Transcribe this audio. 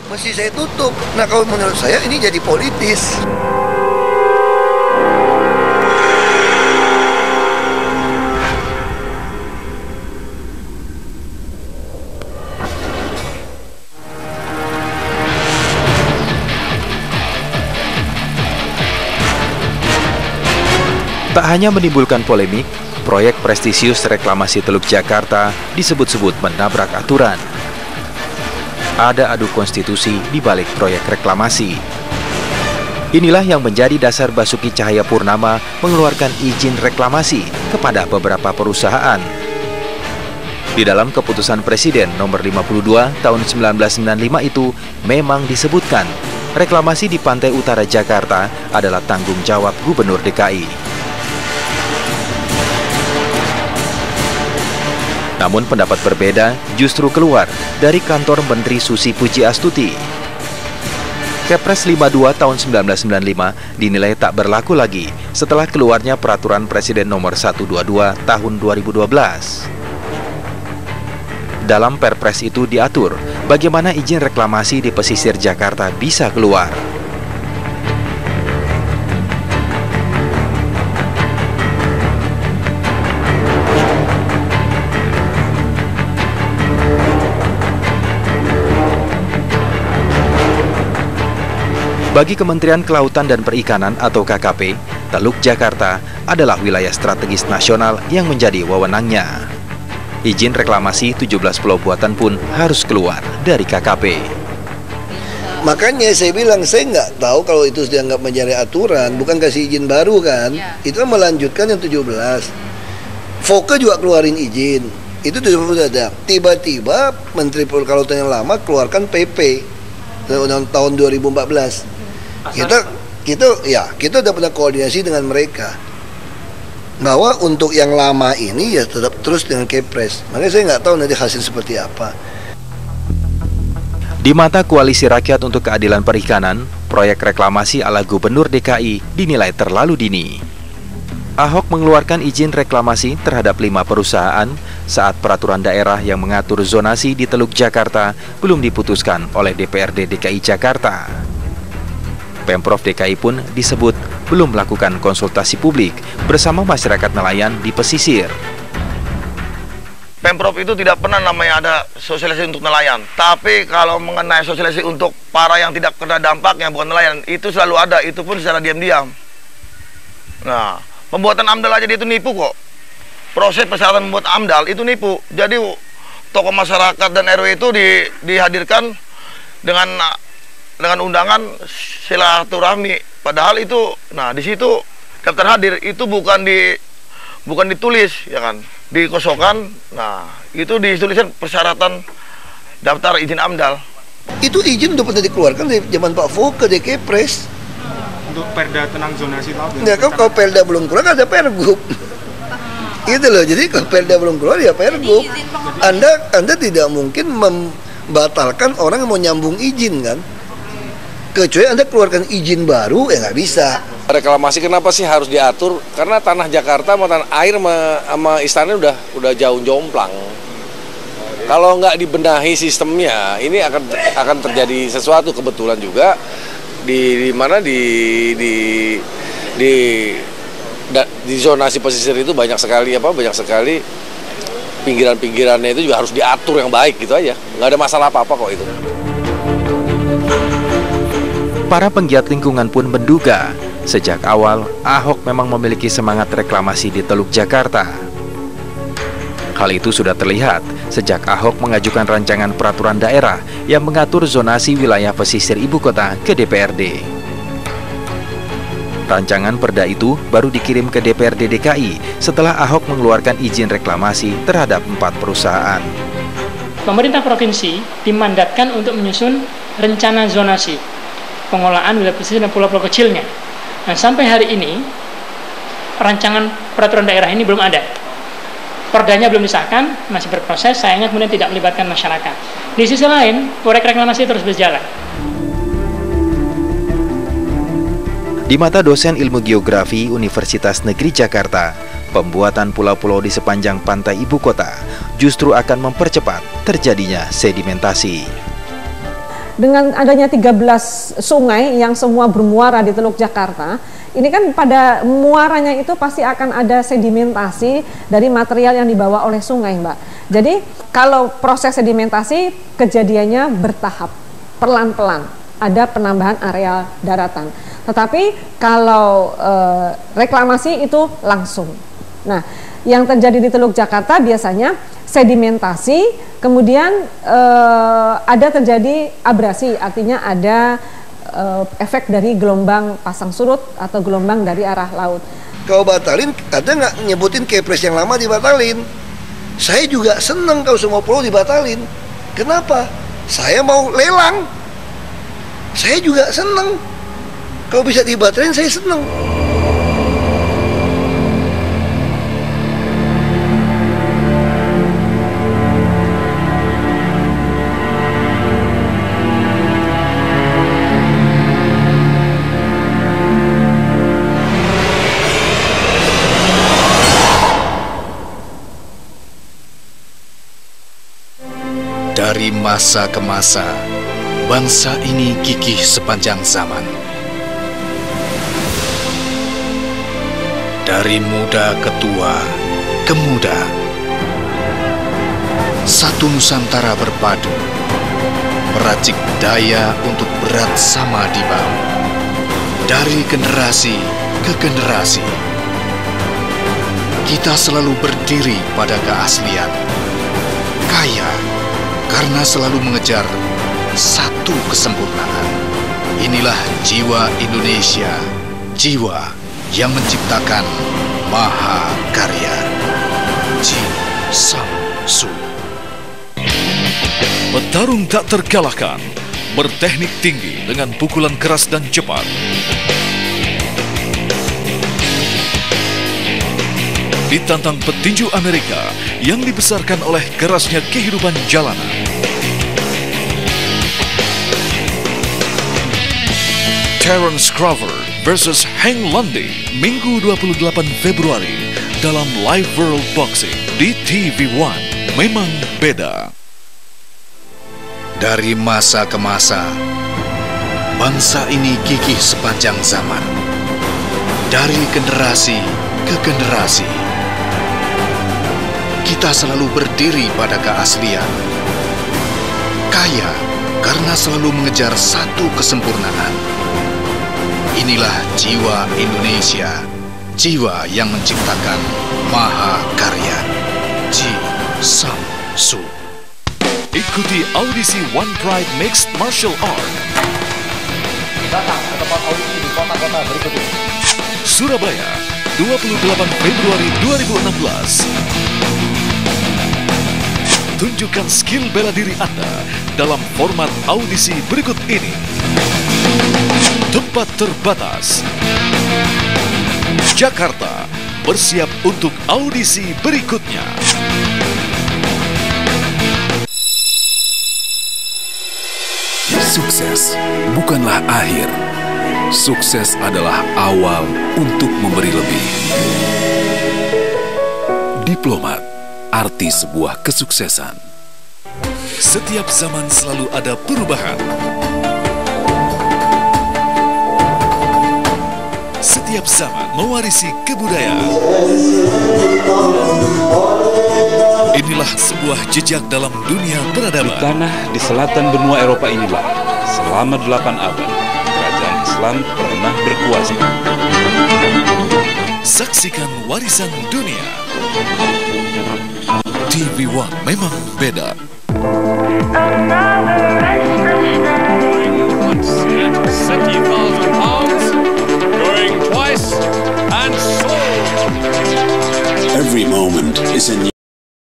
Mesti saya tutup. Nah, kalau menurut saya ini jadi politis. Tak hanya menimbulkan polemik, proyek prestisius reklamasi Teluk Jakarta disebut-sebut menabrak aturan. Ada adu konstitusi di balik proyek reklamasi. Inilah yang menjadi dasar Basuki Cahayapurnama mengeluarkan izin reklamasi kepada beberapa perusahaan. Di dalam keputusan Presiden nomor 52 tahun 1995 itu memang disebutkan reklamasi di pantai utara Jakarta adalah tanggung jawab Gubernur DKI. Namun pendapat berbeda justru keluar dari kantor Menteri Susi Pujiastuti. Kepres 52 tahun 1995 dinilai tak berlaku lagi setelah keluarnya Peraturan Presiden nomor 122 tahun 2012. Dalam Perpres itu diatur bagaimana izin reklamasi di pesisir Jakarta bisa keluar. Bagi Kementerian Kelautan dan Perikanan atau KKP, Teluk Jakarta adalah wilayah strategis nasional yang menjadi wewenangnya. Izin reklamasi 17 pulau buatan pun harus keluar dari KKP. Makanya saya bilang, saya nggak tahu kalau itu dianggap menjadi aturan, bukan kasih izin baru kan. Itu kan melanjutkan yang 17. Foke juga keluarin izin. Itu sudah ada. Tiba-tiba Menteri Kelautan yang lama keluarkan PP tahun 2014. Kita udah pernah koordinasi dengan mereka bahwa untuk yang lama ini ya tetap terus dengan Kepres. Makanya saya nggak tahu nanti hasil seperti apa. Di mata Koalisi Rakyat untuk Keadilan Perikanan, proyek reklamasi ala Gubernur DKI dinilai terlalu dini. Ahok mengeluarkan izin reklamasi terhadap 5 perusahaan saat peraturan daerah yang mengatur zonasi di Teluk Jakarta belum diputuskan oleh DPRD DKI Jakarta. Pemprov DKI pun disebut belum melakukan konsultasi publik bersama masyarakat nelayan di pesisir. Pemprov itu tidak pernah namanya ada sosialisasi untuk nelayan. Tapi kalau mengenai sosialisasi untuk para yang tidak kena dampak yang bukan nelayan, itu selalu ada, itu pun secara diam-diam. Nah, pembuatan AMDAL aja dia itu nipu kok. Proses persyaratan membuat AMDAL itu nipu. Jadi tokoh masyarakat dan RW itu dihadirkan dengan undangan silaturahmi. Padahal itu, nah di situ daftar hadir itu bukan ditulis, ya kan, dikosongkan. Nah itu dituliskan persyaratan daftar izin AMDAL. Itu izin udah pernah dikeluarkan dari zaman Pak Foke di Kepres. Untuk Perda tentang zonasi tahu? Ya, kalau Perda belum keluar ada Pergub. Gitu loh. Jadi kalau Perda belum keluar ya Pergub. Anda tidak mungkin membatalkan orang yang mau nyambung izin kan? Kecuali Anda keluarkan izin baru, ya nggak bisa. Reklamasi kenapa sih harus diatur? Karena tanah Jakarta sama tanah air sama istana udah jauh jomplang. Kalau nggak dibenahi sistemnya, ini akan terjadi sesuatu. Kebetulan juga di zonasi pesisir itu banyak sekali pinggiran-pinggirannya itu juga harus diatur yang baik gitu aja. Nggak ada masalah apa-apa kok itu. Para penggiat lingkungan pun menduga sejak awal Ahok memang memiliki semangat reklamasi di Teluk Jakarta. Hal itu sudah terlihat sejak Ahok mengajukan rancangan peraturan daerah yang mengatur zonasi wilayah pesisir ibu kota ke DPRD. Rancangan perda itu baru dikirim ke DPRD DKI setelah Ahok mengeluarkan izin reklamasi terhadap 4 perusahaan. Pemerintah provinsi dimandatkan untuk menyusun rencana zonasi pengelolaan wilayah pesisir dan pulau-pulau kecilnya. Nah, sampai hari ini rancangan peraturan daerah ini belum ada. Perdanya belum disahkan, masih berproses, sayangnya kemudian tidak melibatkan masyarakat. Di sisi lain, proyek reklamasi terus berjalan. Di mata dosen ilmu geografi Universitas Negeri Jakarta, pembuatan pulau-pulau di sepanjang pantai ibu kota justru akan mempercepat terjadinya sedimentasi. dengan adanya 13 sungai yang semua bermuara di Teluk Jakarta, ini kan pada muaranya itu pasti akan ada sedimentasi dari material yang dibawa oleh sungai, Mbak. Jadi kalau proses sedimentasi kejadiannya bertahap, pelan-pelan, ada penambahan area daratan. Tetapi kalau reklamasi itu langsung. Nah, yang terjadi di Teluk Jakarta biasanya sedimentasi, kemudian ada terjadi abrasi, artinya ada efek dari gelombang pasang surut atau gelombang dari arah laut. Kau batalin, ada nggak nyebutin kepres yang lama dibatalin? Saya juga seneng kalau semua pulau dibatalin. Kenapa? Saya mau lelang. Saya juga seneng. Kalau bisa dibatalin, saya seneng. Dari masa ke masa, bangsa ini gigih sepanjang zaman. Dari muda ke tua, ke muda, satu Nusantara berpadu, meracik daya untuk berat sama di bahu. Dari generasi ke generasi, kita selalu berdiri pada keaslian, kaya karena selalu mengejar satu kesempurnaan. Inilah jiwa Indonesia, jiwa yang menciptakan mahakarya. Ji Sam Su. Petarung tak terkalahkan, berteknik tinggi dengan pukulan keras dan cepat. Ditantang petinju Amerika yang dibesarkan oleh kerasnya kehidupan jalanan. Terence Crawford versus Hank Lundy, Minggu 28 Februari dalam Live World Boxing di TV One. Memang beda. Dari masa ke masa, bangsa ini gigih sepanjang zaman. Dari generasi ke generasi, kita selalu berdiri pada keaslian. Kaya karena selalu mengejar satu kesempurnaan. Inilah jiwa Indonesia, jiwa yang menciptakan mahakarya. Ji Sam Su. Ikuti audisi One Pride Mixed Martial Art. Datang ke tempat audisi di kota-kota berikut ini. Surabaya, 28 Februari 2016. Tunjukkan skill bela diri Anda dalam format audisi berikut ini. Tempat terbatas. Jakarta, bersiap untuk audisi berikutnya. Sukses bukanlah akhir. Sukses adalah awal untuk memberi lebih. Diplomat, arti sebuah kesuksesan. Setiap zaman selalu ada perubahan. Setiap zaman mewarisi kebudayaan. Inilah sebuah jejak dalam dunia peradaban. Di tanah di selatan benua Eropa inilah, selama 8 abad, kerajaan Islam pernah berkuasa. Saksikan warisan dunia. TV One memang beda. Every moment is a new